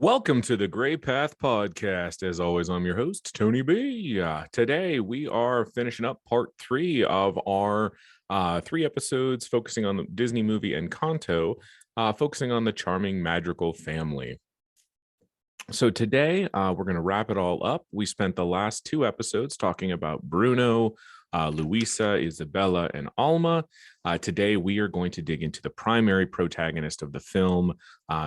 Welcome to the Gray Path Podcast. As always, I'm your host, Tony B. Today, we are finishing up part 3 of our 3 episodes focusing on the Disney movie Encanto, focusing on the charming Madrigal family. So today, we're going to wrap it all up. We spent the last 2 episodes talking about Bruno, Luisa, Isabella, and Alma. Today, we are going to dig into the primary protagonist of the film,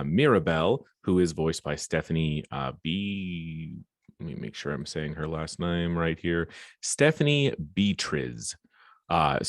Mirabelle, who is voiced by Stephanie B. Let me make sure I'm saying her last name right here. Stephanie Beatriz. I'm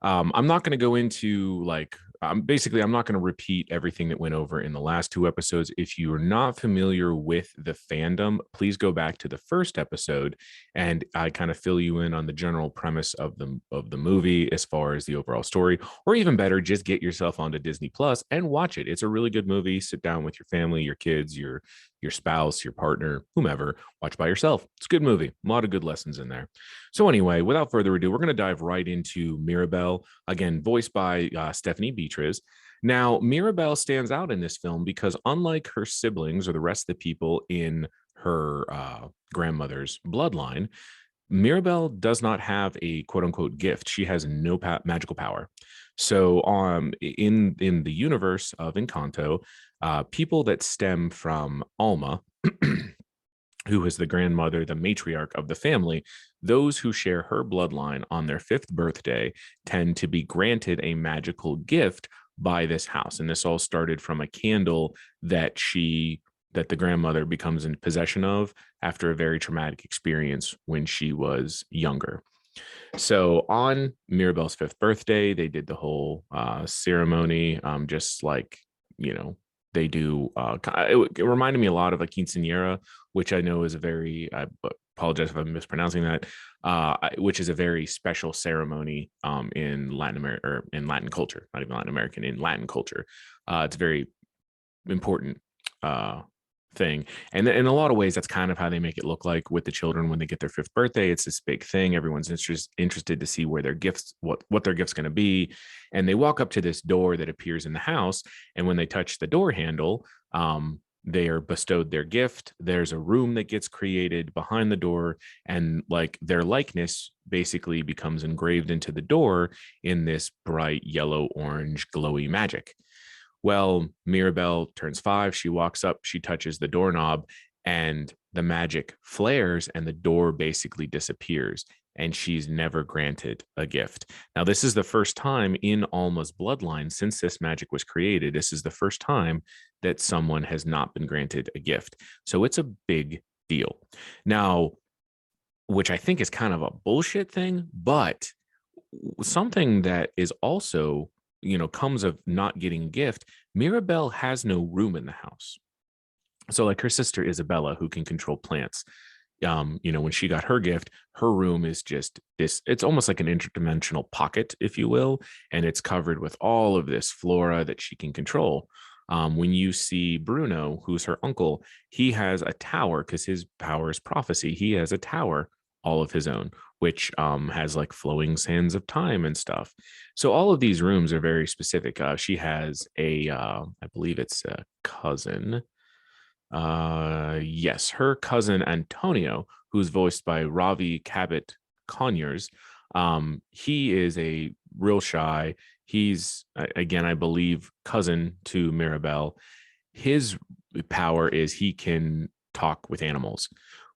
not going to go into I'm not going to repeat everything that went over in the last 2 episodes. If you are not familiar with the fandom, please go back to the first episode and I kind of fill you in on the general premise of the movie as far as the overall story, or even better, just get yourself onto Disney Plus and watch it. It's a really good movie. Sit down with your family, your kids, your spouse, your partner, whomever, watch by yourself. It's a good movie. A lot of good lessons in there. So anyway, without further ado, we're going to dive right into Mirabelle, again, voiced by Stephanie Beatriz. Now, Mirabelle stands out in this film because unlike her siblings or the rest of the people in her grandmother's bloodline, Mirabelle does not have a quote unquote gift. She has no magical power. So in the universe of Encanto, people that stem from Alma, who is the grandmother, the matriarch of the family, those who share her bloodline on their 5th birthday tend to be granted a magical gift by this house. And this all started from a candle that the grandmother becomes in possession of after a very traumatic experience when she was younger. So on Mirabelle's 5th birthday, they did the whole ceremony, just like, they do. It reminded me a lot of a quinceañera, which I know is a very, I apologize if I'm mispronouncing that, which is a very special ceremony in Latin America, or in Latin culture, not even Latin American, in Latin culture. It's a very important thing, and in a lot of ways that's kind of how they make it look like with the children when they get their 5th birthday. It's this big thing. Everyone's interested to see where their gifts, what their gift's going to be, and they walk up to this door that appears in the house, and when they touch the door handle, they are bestowed their gift. There's a room that gets created behind the door, and like their likeness basically becomes engraved into the door in this bright yellow orange glowy magic. Well, Mirabelle turns 5. She walks up, she touches the doorknob, and the magic flares, and the door basically disappears. And she's never granted a gift. Now, this is the first time in Alma's bloodline since this magic was created. This is the first time that someone has not been granted a gift. So it's a big deal. Now, which I think is kind of a bullshit thing, but something that is also comes of not getting a gift. Mirabelle has no room in the house. So like her sister Isabella, who can control plants, when she got her gift, her room is just this, it's almost like an interdimensional pocket, if you will, and it's covered with all of this flora that she can control. When you see Bruno, who's her uncle, he has a tower because his power is prophecy. He has a tower all of his own, which has like flowing sands of time and stuff. So all of these rooms are very specific. She has I believe it's a cousin. Yes, her cousin Antonio, who's voiced by Ravi Cabot Conyers. He is a real shy. He's, again, I believe, cousin to Mirabelle. His power is he can talk with animals.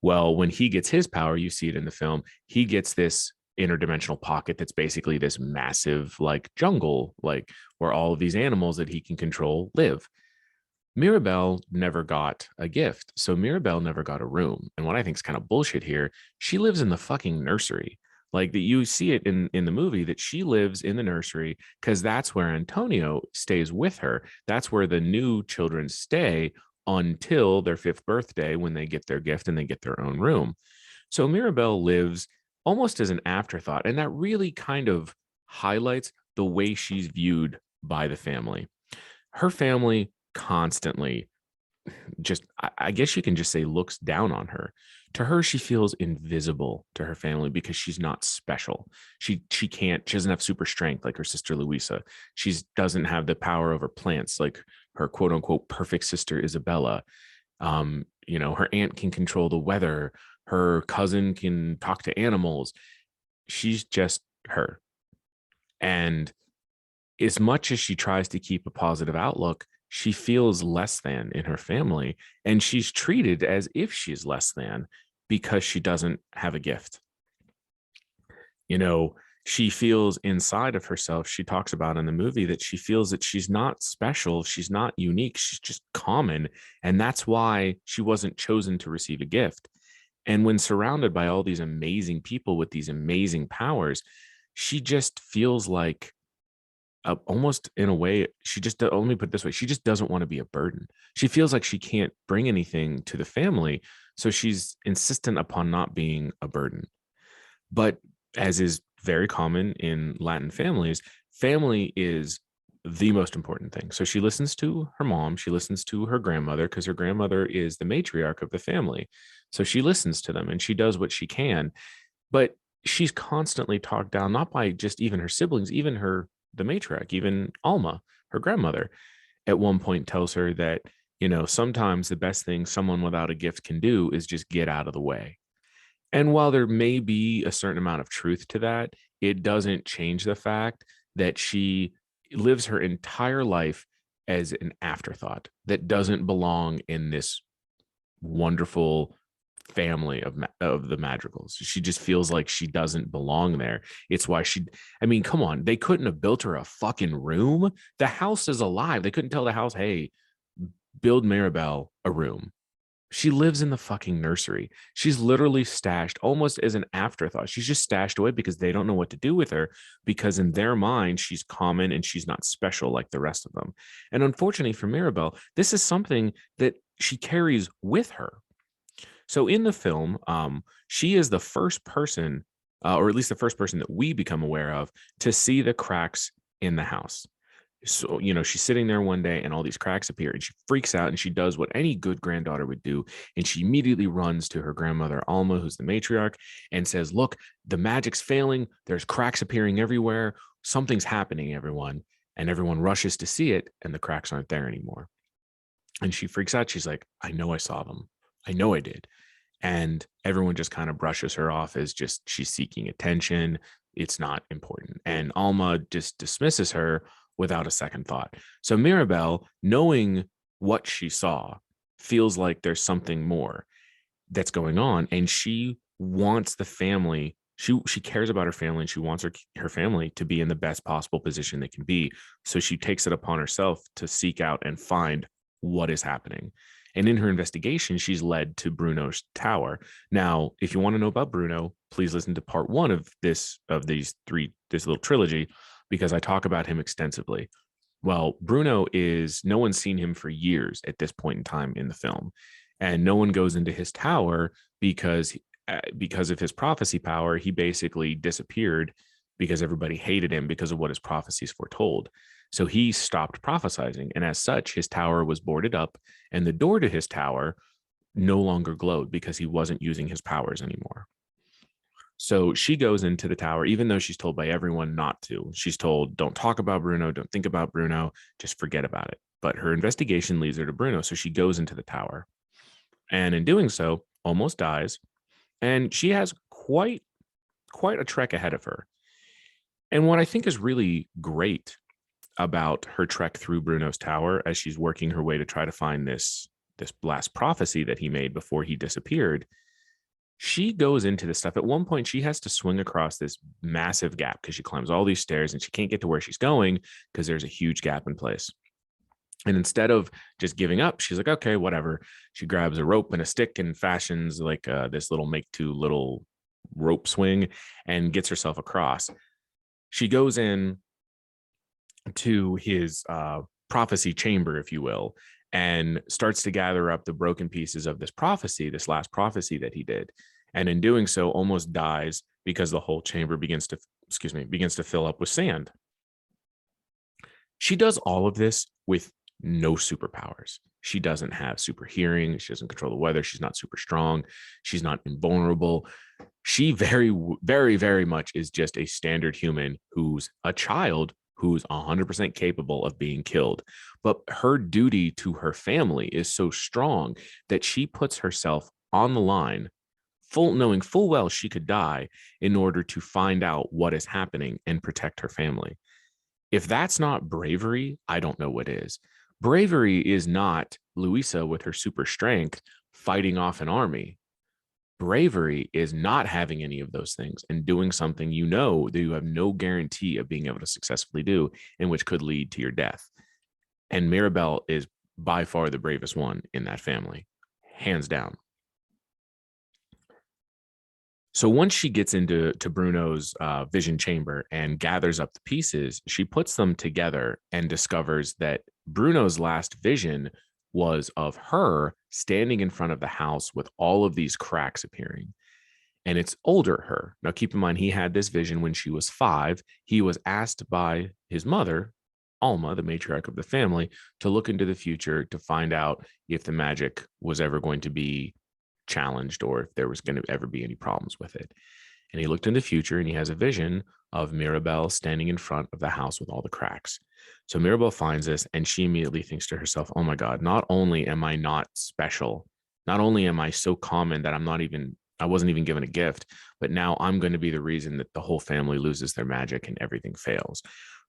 Well, when he gets his power, you see it in the film, he gets this interdimensional pocket that's basically this massive like jungle, like where all of these animals that he can control live. Mirabelle never got a gift. So Mirabelle never got a room. And what I think is kind of bullshit here, she lives in the fucking nursery. Like that, you see it in the movie that she lives in the nursery because that's where Antonio stays with her. That's where the new children stay until their 5th birthday when they get their gift and they get their own room. So Mirabelle lives almost as an afterthought. And that really kind of highlights the way she's viewed by the family. Her family constantly just, I guess you can just say, looks down on her. To her, she feels invisible to her family because she's not special. She doesn't have super strength like her sister Luisa. She doesn't have the power over plants like her quote unquote perfect sister Isabella. Her aunt can control the weather, her cousin can talk to animals. She's just her. And as much as she tries to keep a positive outlook, she feels less than in her family, and she's treated as if she's less than because she doesn't have a gift. She feels inside of herself, she talks about in the movie, that she feels that she's not special, she's not unique, she's just common. And that's why she wasn't chosen to receive a gift. And when surrounded by all these amazing people with these amazing powers, she just feels like, almost in a way, she just, let me put it this way, she just doesn't want to be a burden. She feels like she can't bring anything to the family. So she's insistent upon not being a burden. But as is very common in Latin families, family is the most important thing. So she listens to her mom, she listens to her grandmother, because her grandmother is the matriarch of the family. So she listens to them and she does what she can. But she's constantly talked down, not by just even her siblings, even the matriarch, even Alma, her grandmother, at one point tells her that, sometimes the best thing someone without a gift can do is just get out of the way. And while there may be a certain amount of truth to that, it doesn't change the fact that she lives her entire life as an afterthought that doesn't belong in this wonderful family of the Madrigals. She just feels like she doesn't belong there. It's why come on, they couldn't have built her a fucking room. The house is alive. They couldn't tell the house, hey, build Mirabelle a room. She lives in the fucking nursery. She's literally stashed almost as an afterthought. She's just stashed away because they don't know what to do with her, because in their mind, she's common and she's not special like the rest of them. And unfortunately for Mirabelle, this is something that she carries with her. So in the film, she is the first person, or at least the first person that we become aware of, to see the cracks in the house. So, she's sitting there one day and all these cracks appear and she freaks out and she does what any good granddaughter would do. And she immediately runs to her grandmother, Alma, who's the matriarch, and says, look, the magic's failing. There's cracks appearing everywhere. Something's happening, everyone. And everyone rushes to see it and the cracks aren't there anymore. And she freaks out. She's like, I know I saw them. I know I did. And everyone just kind of brushes her off as just, she's seeking attention. It's not important. And Alma just dismisses her without a second thought. So Mirabelle, knowing what she saw, feels like there's something more that's going on. And she wants the family. She cares about her family and she wants her family to be in the best possible position they can be. So she takes it upon herself to seek out and find what is happening. And in her investigation, she's led to Bruno's tower. Now, if you want to know about Bruno, please listen to part 1 of this little trilogy, because I talk about him extensively. Well, Bruno no one's seen him for years at this point in time in the film. And no one goes into his tower because of his prophecy power. He basically disappeared because everybody hated him because of what his prophecies foretold. So he stopped prophesizing. And as such, his tower was boarded up and the door to his tower no longer glowed because he wasn't using his powers anymore. So she goes into the tower, even though she's told by everyone not to. She's told, don't talk about Bruno, don't think about Bruno, just forget about it. But her investigation leads her to Bruno. So she goes into the tower. And in doing so, almost dies. And she has quite a trek ahead of her. And what I think is really great about her trek through Bruno's tower as she's working her way to try to find this last prophecy that he made before he disappeared, she goes into this stuff. At one point, she has to swing across this massive gap because she climbs all these stairs and she can't get to where she's going because there's a huge gap in place. And instead of just giving up, she's like, okay, whatever. She grabs a rope and a stick and fashions like this little make-to little rope swing and gets herself across. She goes in to his prophecy chamber, if you will, and starts to gather up the broken pieces of this last prophecy that he did. And in doing so, almost dies because the whole chamber begins to fill up with sand. She does all of this with no superpowers. She doesn't have super hearing. She doesn't control the weather. She's not super strong. She's not invulnerable. She very, very, very much is just a standard human who's a child who's 100% capable of being killed. But her duty to her family is so strong that she puts herself on the line, knowing full well she could die, in order to find out what is happening and protect her family. If that's not bravery, I don't know what is. Bravery is not Louisa with her super strength fighting off an army. Bravery is not having any of those things and doing something you know that you have no guarantee of being able to successfully do, and which could lead to your death. And Mirabelle is by far the bravest one in that family, hands down. So once she gets into Bruno's vision chamber and gathers up the pieces, she puts them together and discovers that Bruno's last vision was of her standing in front of the house with all of these cracks appearing. And it's older her. Now, keep in mind, he had this vision when she was 5. He was asked by his mother, Alma, the matriarch of the family, to look into the future to find out if the magic was ever going to be challenged or if there was going to ever be any problems with it. And he looked in the future and he has a vision of Mirabelle standing in front of the house with all the cracks. So Mirabelle finds this and she immediately thinks to herself, oh my God, not only am I not special, not only am I so common that I wasn't even given a gift, but now I'm going to be the reason that the whole family loses their magic and everything fails.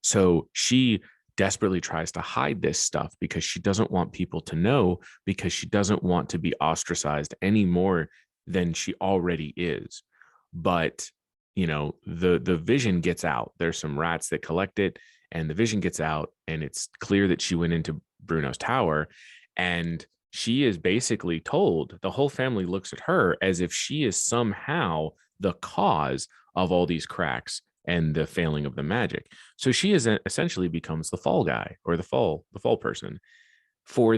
So she desperately tries to hide this stuff because she doesn't want people to know, because she doesn't want to be ostracized any more than she already is. But the vision gets out. There's some rats that collect it, and the vision gets out, and it's clear that she went into Bruno's tower, and she is basically told, the whole family looks at her as if she is somehow the cause of all these cracks and the failing of the magic. So she is essentially becomes the fall guy, or the fall person for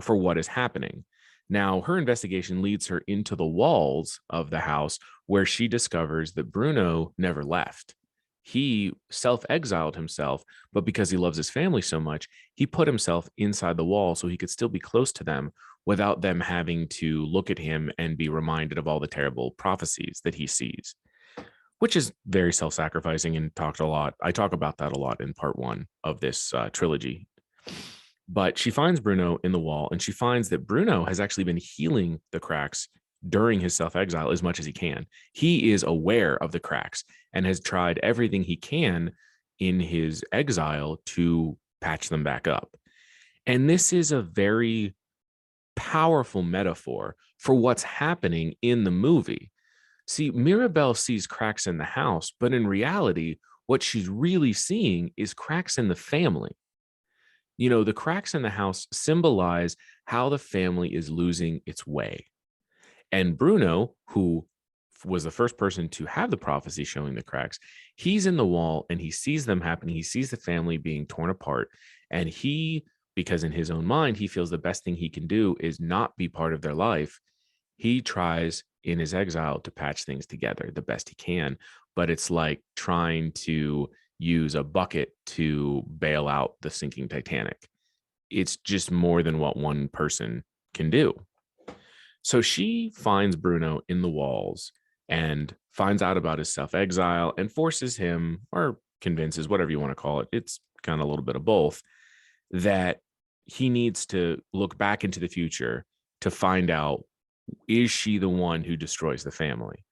what is happening. Now, her investigation leads her into the walls of the house, where she discovers that Bruno never left. He self-exiled himself, but because he loves his family so much, he put himself inside the wall so he could still be close to them without them having to look at him and be reminded of all the terrible prophecies that he sees, which is very self-sacrificing and talked a lot. I talk about that a lot in part 1 of this trilogy. But she finds Bruno in the wall, and she finds that Bruno has actually been healing the cracks during his self-exile as much as he can. He is aware of the cracks and has tried everything he can in his exile to patch them back up. And this is a very powerful metaphor for what's happening in the movie. See, Mirabelle sees cracks in the house, but in reality, what she's really seeing is cracks in the family. The cracks in the house symbolize how the family is losing its way. And Bruno, who was the first person to have the prophecy showing the cracks, he's in the wall and he sees them happening. He sees the family being torn apart. And because in his own mind, he feels the best thing he can do is not be part of their life. He tries in his exile to patch things together the best he can. But it's like trying to use a bucket to bail out the sinking Titanic. It's just more than what one person can do. So she finds Bruno in the walls and finds out about his self-exile and forces him, or convinces, whatever you want to call it, it's kind of a little bit of both, that he needs to look back into the future to find out, is she the one who destroys the family?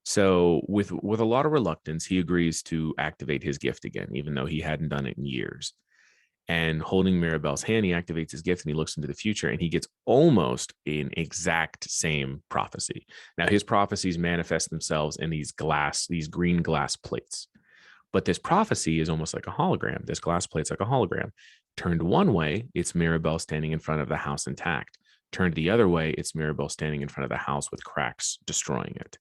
So with a lot of reluctance, he agrees to activate his gift again, even though he hadn't done it in years. And holding Mirabelle's hand, he activates his gift and he looks into the future, and he gets almost an exact same prophecy. Now, his prophecies manifest themselves in these green glass plates. But this prophecy is almost like a hologram. This glass plate's like a hologram. Turned one way, it's Mirabelle standing in front of the house intact. Turned the other way, it's Mirabelle standing in front of the house with cracks destroying it.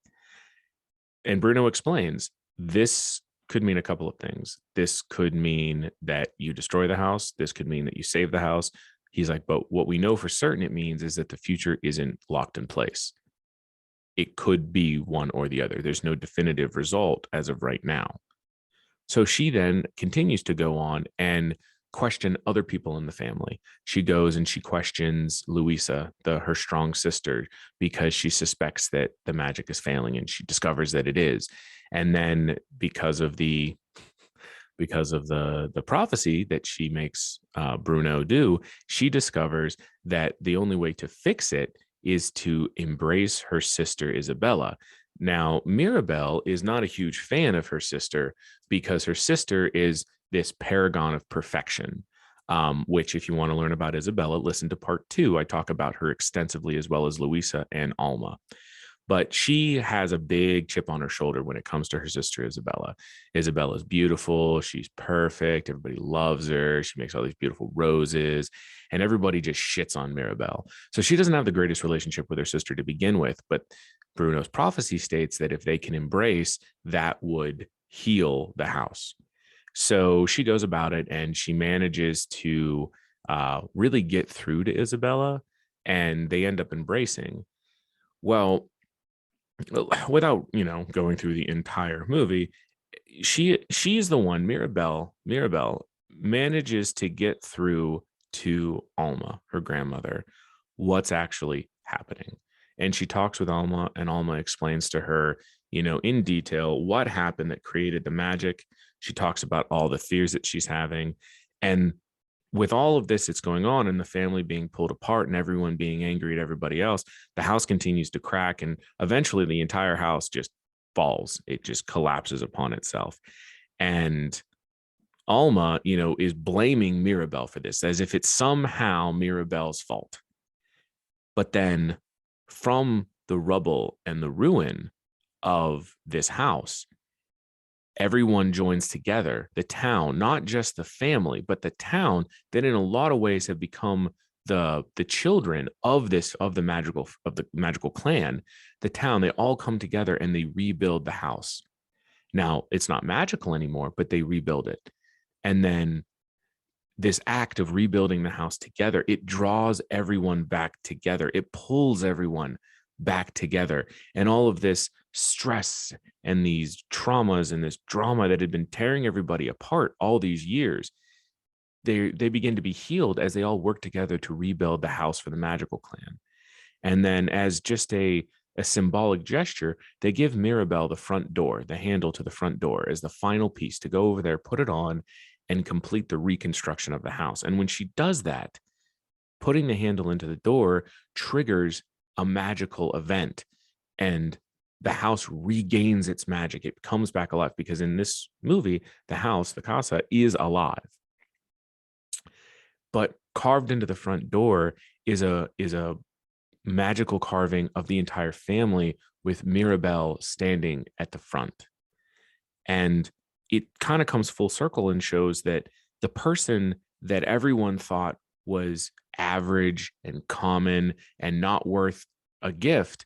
And Bruno explains, this could mean a couple of things. This could mean that you destroy the house. This could mean that you save the house. He's like, but what we know for certain it means is that the future isn't locked in place. It could be one or the other. There's no definitive result as of right now. So she then continues to go on and question other people in the family. She goes and she questions Louisa, her strong sister, because she suspects that the magic is failing, and she discovers that it is. And then because of the because of the prophecy that she makes Bruno do. She discovers that the only way to fix it is to embrace her sister Isabella. Now, Mirabelle is not a huge fan of her sister because her sister is this paragon of perfection. Which, if you want to learn about Isabella, listen to part 2. I talk about her extensively, as well as Luisa and Alma. But she has a big chip on her shoulder when it comes to her sister Isabella. Isabella's beautiful. She's perfect. Everybody loves her. She makes all these beautiful roses, and everybody just shits on Mirabelle. So she doesn't have the greatest relationship with her sister to begin with. But Bruno's prophecy states that if they can embrace, that would heal the house. So she goes about it, and she manages to really get through to Isabella, and they end up embracing. Well, without going through the entire movie, she's the one, Mirabelle manages to get through to Alma, her grandmother, what's actually happening. And she talks with Alma, and Alma explains to her, in detail what happened that created the magic. She talks about all the fears that she's having. And with all of this that's going on, and the family being pulled apart and everyone being angry at everybody else, the house continues to crack, and eventually the entire house just falls. It just collapses upon itself. And Alma, is blaming Mirabelle for this as if it's somehow Mirabelle's fault. But then from the rubble and the ruin of this house, everyone joins together, the town, not just the family, but the town that in a lot of ways have become the children of the magical clan. The town, they all come together and they rebuild the house. Now, it's not magical anymore, but they rebuild it. And then this act of rebuilding the house together, it draws everyone back together. It pulls everyone back together. And all of this stress and these traumas and this drama that had been tearing everybody apart all these years, they begin to be healed as they all work together to rebuild the house for the magical clan. And then, as just a symbolic gesture, they give Mirabelle the front door, the handle to the front door, as the final piece to go over there, put it on, and complete the reconstruction of the house. And when she does that, putting the handle into the door triggers a magical event, and the house regains its magic. It comes back alive, because in this movie, the house, the casa, is alive. But carved into the front door is a magical carving of the entire family, with Mirabelle standing at the front. And it kind of comes full circle and shows that the person that everyone thought was average and common and not worth a gift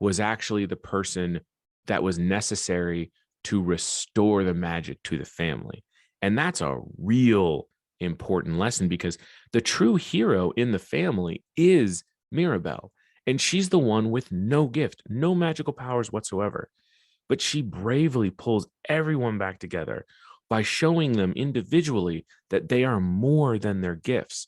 was actually the person that was necessary to restore the magic to the family. And that's a real important lesson, because the true hero in the family is Mirabelle. And she's the one with no gift, no magical powers whatsoever. But she bravely pulls everyone back together by showing them individually that they are more than their gifts.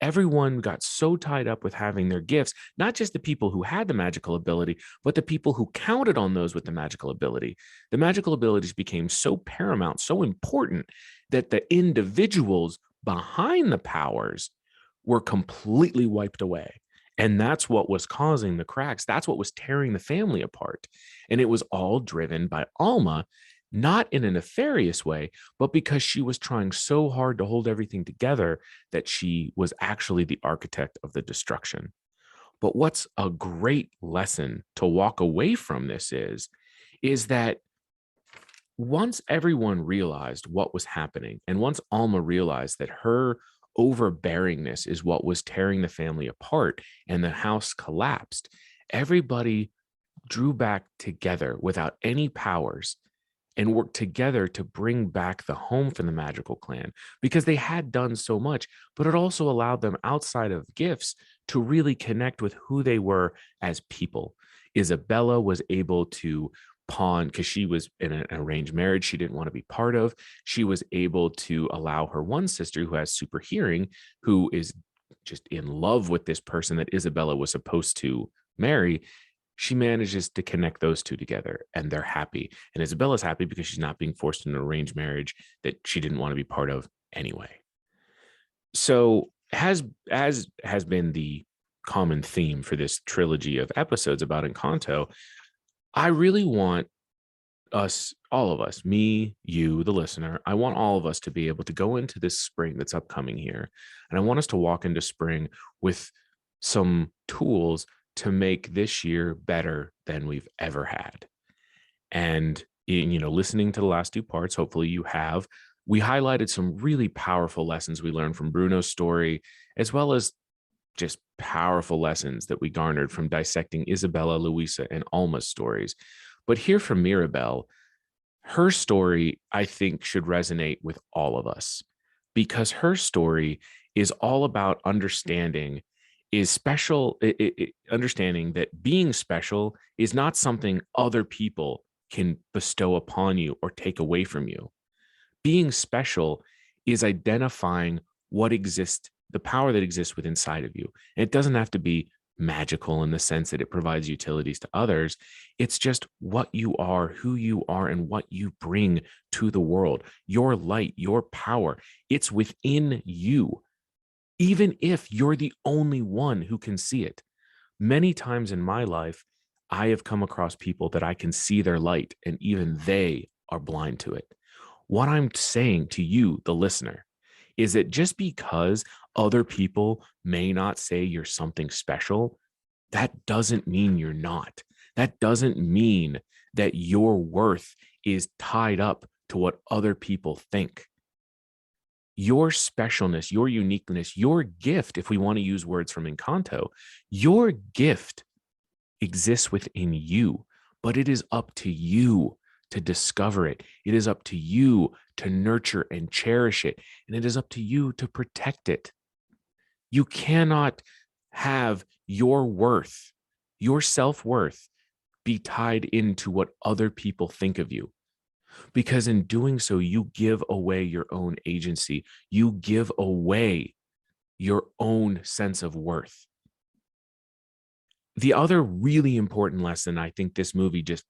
Everyone got so tied up with having their gifts, not just the people who had the magical ability, but the people who counted on those with the magical ability. The magical abilities became so paramount, so important, that the individuals behind the powers were completely wiped away. And that's what was causing the cracks. That's what was tearing the family apart. And it was all driven by Alma, not in a nefarious way, but because she was trying so hard to hold everything together that she was actually the architect of the destruction. But what's a great lesson to walk away from this is that once everyone realized what was happening, and once Alma realized that her overbearingness is what was tearing the family apart and the house collapsed, everybody drew back together without any powers and worked together to bring back the home for the magical clan, because they had done so much, but it also allowed them, outside of gifts, to really connect with who they were as people. Isabella was able to pawn, because she was in an arranged marriage she didn't want to be part of. She was able to allow her one sister, who has super hearing, who is just in love with this person that Isabella was supposed to marry, she manages to connect those two together and they're happy. And Isabella's happy because she's not being forced into an arranged marriage that she didn't want to be part of anyway. So as has been the common theme for this trilogy of episodes about Encanto, I really want us, all of us, me, you, the listener, I want all of us to be able to go into this spring that's upcoming here. And I want us to walk into spring with some tools to make this year better than we've ever had. And, listening to the last two parts, hopefully you have, we highlighted some really powerful lessons we learned from Bruno's story, as well as just powerful lessons that we garnered from dissecting Isabella, Luisa, and Alma's stories. But here from Mirabel, her story, I think, should resonate with all of us because her story is all about understanding is special, understanding that being special is not something other people can bestow upon you or take away from you. Being special is identifying what exists, the power that exists within inside of you. And it doesn't have to be magical in the sense that it provides utilities to others. It's just what you are, who you are, and what you bring to the world. Your light, your power, it's within you, even if you're the only one who can see it. Many times in my life, I have come across people that I can see their light, and even they are blind to it. What I'm saying to you, the listener, is that just because other people may not say you're something special, that doesn't mean you're not. That doesn't mean that your worth is tied up to what other people think. Your specialness, your uniqueness, your gift, if we want to use words from Encanto, your gift exists within you, but it is up to you to discover it. It is up to you to nurture and cherish it. And it is up to you to protect it. You cannot have your worth, your self-worth, be tied into what other people think of you. Because in doing so, you give away your own agency. You give away your own sense of worth. The other really important lesson I think this movie just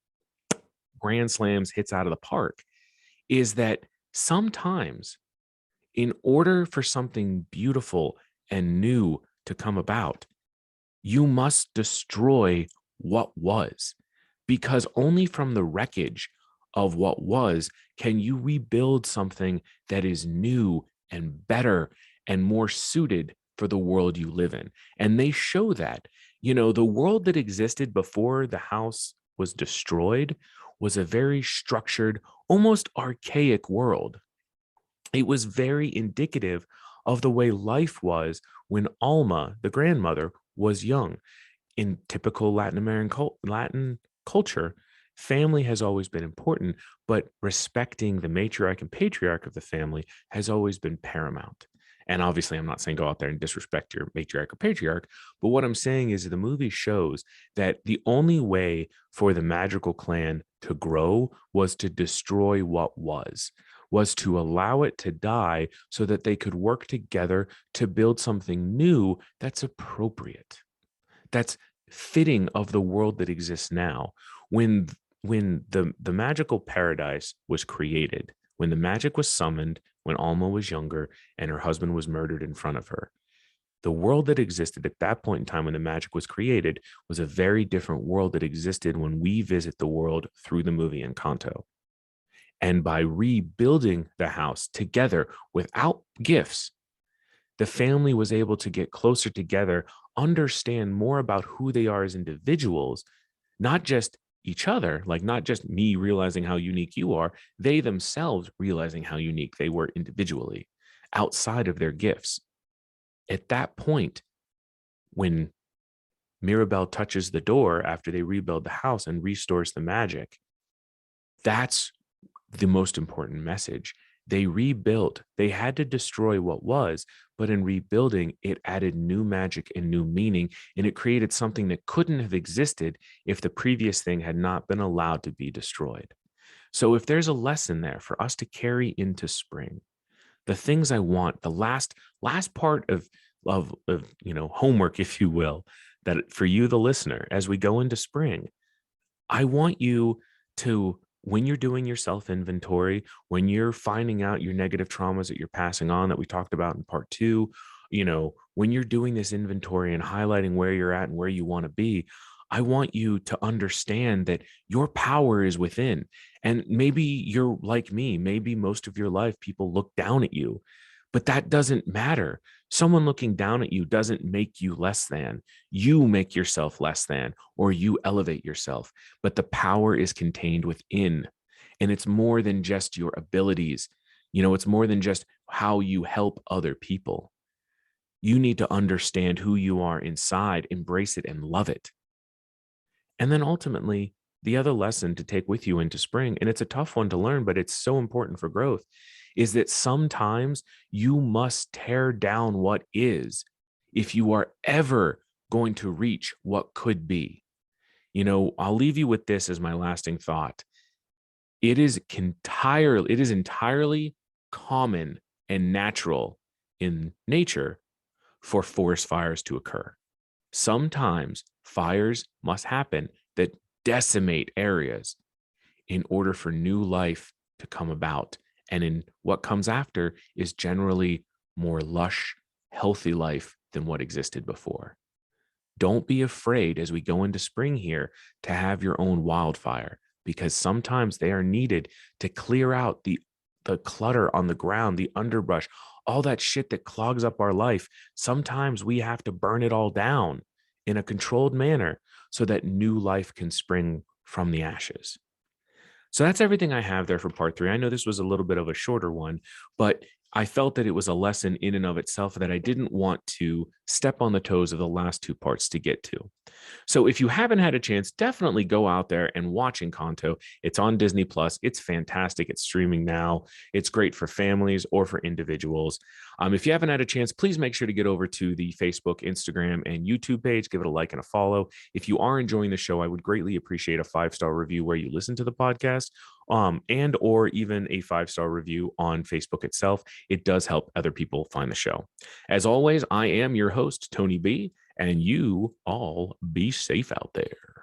grand slams, hits out of the park, is that sometimes in order for something beautiful and new to come about, you must destroy what was, because only from the wreckage of what was can you rebuild something that is new and better and more suited for the world you live in. And they show that, the world that existed before the house was destroyed was a very structured, almost archaic world. It was very indicative of the way life was when Alma, the grandmother, was young. In typical Latin culture, family has always been important, but respecting the matriarch and patriarch of the family has always been paramount. And obviously, I'm not saying go out there and disrespect your matriarch or patriarch, but what I'm saying is the movie shows that the only way for the magical clan to grow was to destroy what was to allow it to die so that they could work together to build something new that's appropriate, that's fitting of the world that exists now. When the magical paradise was created, when the magic was summoned, when Alma was younger and her husband was murdered in front of her, the world that existed at that point in time when the magic was created was a very different world that existed when we visit the world through the movie Encanto. And by rebuilding the house together without gifts, the family was able to get closer together, understand more about who they are as individuals, not just each other, like not just me realizing how unique you are, they themselves realizing how unique they were individually outside of their gifts. At that point, when Mirabel touches the door after they rebuild the house and restores the magic, that's the most important message. They rebuilt, they had to destroy what was, but in rebuilding, it added new magic and new meaning, and it created something that couldn't have existed if the previous thing had not been allowed to be destroyed. So if there's a lesson there for us to carry into spring, the things I want, the last part of homework, if you will, that for you, the listener, as we go into spring, I want you to, when you're doing your self inventory, when you're finding out your negative traumas that you're passing on that we talked about in part two, when you're doing this inventory and highlighting where you're at and where you want to be, I want you to understand that your power is within. And maybe you're like me, maybe most of your life people look down at you, but that doesn't matter. Someone looking down at you doesn't make you less than. You make yourself less than, or you elevate yourself. But the power is contained within. And it's more than just your abilities. It's more than just how you help other people. You need to understand who you are inside, embrace it, and love it. And then ultimately, the other lesson to take with you into spring, and it's a tough one to learn, but it's so important for growth, is that sometimes you must tear down what is if you are ever going to reach what could be. I'll leave you with this as my lasting thought. It is entirely common and natural in nature for forest fires to occur. Sometimes fires must happen that decimate areas in order for new life to come about. And in what comes after is generally more lush, healthy life than what existed before. Don't be afraid as we go into spring here to have your own wildfire, because sometimes they are needed to clear out the clutter on the ground, the underbrush, all that shit that clogs up our life. Sometimes we have to burn it all down in a controlled manner so that new life can spring from the ashes. So that's everything I have there for part 3. I know this was a little bit of a shorter one, but I felt that it was a lesson in and of itself that I didn't want to step on the toes of the last 2 parts to get to. So if you haven't had a chance, definitely go out there and watch Encanto. It's on Disney Plus. It's fantastic. It's streaming now. It's great for families or for individuals. If you haven't had a chance, please make sure to get over to the Facebook, Instagram, and YouTube page. Give it a like and a follow. If you are enjoying the show, I would greatly appreciate a 5-star review where you listen to the podcast, and or even a 5-star review on Facebook itself. It does help other people find the show. As always, I am your host, Tony B, and you all be safe out there.